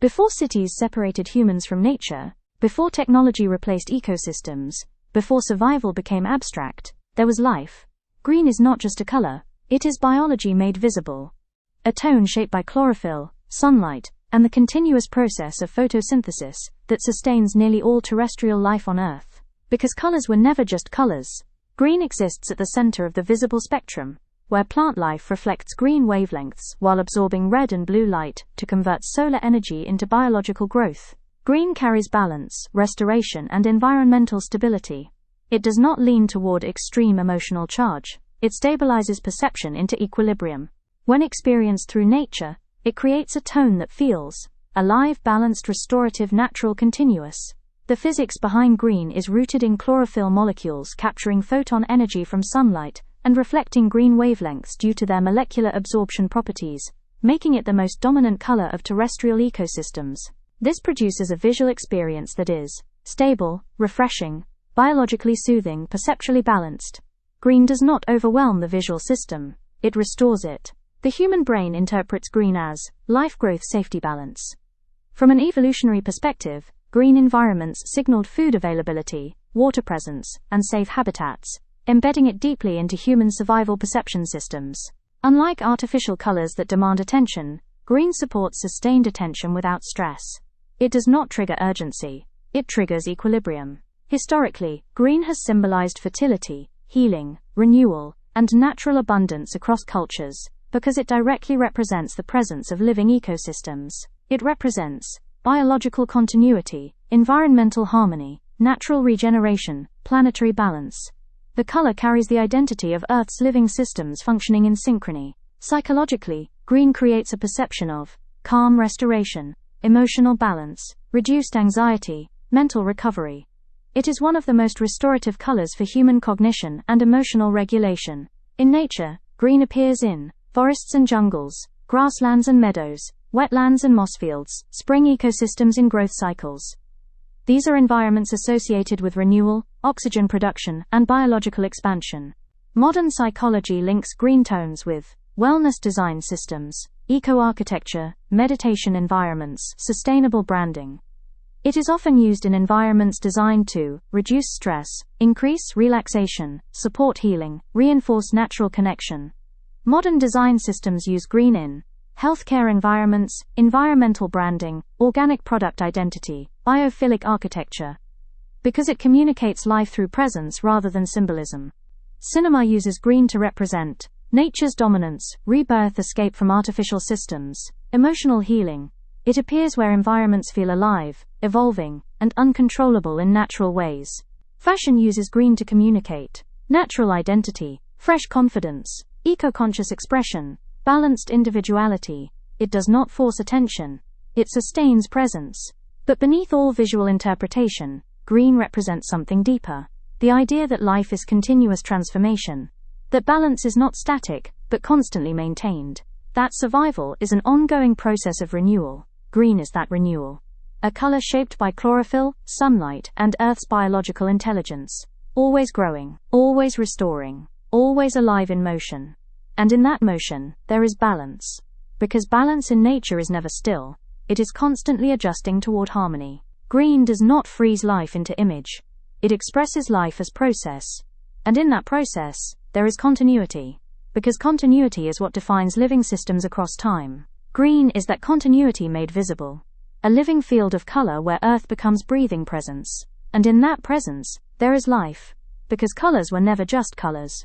Before cities separated humans from nature, before technology replaced ecosystems, before survival became abstract, there was life. Green is not just a color, it is biology made visible. A tone shaped by chlorophyll, sunlight, and the continuous process of photosynthesis that sustains nearly all terrestrial life on Earth. Because colors were never just colors, green exists at the center of the visible spectrum, where plant life reflects green wavelengths while absorbing red and blue light to convert solar energy into biological growth. Green carries balance, restoration, and environmental stability. It does not lean toward extreme emotional charge. It stabilizes perception into equilibrium. When experienced through nature, it creates a tone that feels alive, balanced, restorative, natural, continuous. The physics behind green is rooted in chlorophyll molecules capturing photon energy from sunlight and reflecting green wavelengths due to their molecular absorption properties, making it the most dominant color of terrestrial ecosystems. This produces a visual experience that is stable, refreshing, biologically soothing, perceptually balanced. Green does not overwhelm the visual system, it restores it. The human brain interprets green as life, growth, safety, balance. From an evolutionary perspective, green environments signaled food availability, water presence, and safe habitats, embedding it deeply into human survival perception systems. Unlike artificial colors that demand attention, green supports sustained attention without stress. It does not trigger urgency, it triggers equilibrium. Historically, green has symbolized fertility, healing, renewal, and natural abundance across cultures, because it directly represents the presence of living ecosystems. It represents biological continuity, environmental harmony, natural regeneration, planetary balance. The color carries the identity of Earth's living systems functioning in synchrony. Psychologically, green creates a perception of calm, restoration, emotional balance, reduced anxiety, mental recovery. It is one of the most restorative colors for human cognition and emotional regulation. In nature, green appears in forests and jungles, grasslands and meadows, wetlands and mossfields, spring ecosystems in growth cycles. These are environments associated with renewal, oxygen production, and biological expansion. Modern psychology links green tones with wellness design systems, eco-architecture, meditation environments, sustainable branding. It is often used in environments designed to reduce stress, increase relaxation, support healing, reinforce natural connection. Modern design systems use green in healthcare environments, environmental branding, organic product identity, biophilic architecture. Because it communicates life through presence rather than symbolism. Cinema uses green to represent nature's dominance, rebirth, escape from artificial systems, emotional healing. It appears where environments feel alive, evolving, and uncontrollable in natural ways. Fashion uses green to communicate natural identity, fresh confidence, eco-conscious expression, balanced individuality. It does not force attention, it sustains presence. But beneath all visual interpretation, green represents something deeper. The idea that life is continuous transformation. That balance is not static, but constantly maintained. That survival is an ongoing process of renewal. Green is that renewal. A color shaped by chlorophyll, sunlight, and Earth's biological intelligence. Always growing, always restoring, always alive in motion. And in that motion, there is balance. Because balance in nature is never still, it is constantly adjusting toward harmony. Green does not freeze life into image. It expresses life as process. And in that process, there is continuity. Because continuity is what defines living systems across time. Green is that continuity made visible. A living field of color where Earth becomes breathing presence. And in that presence, there is life. Because colors were never just colors.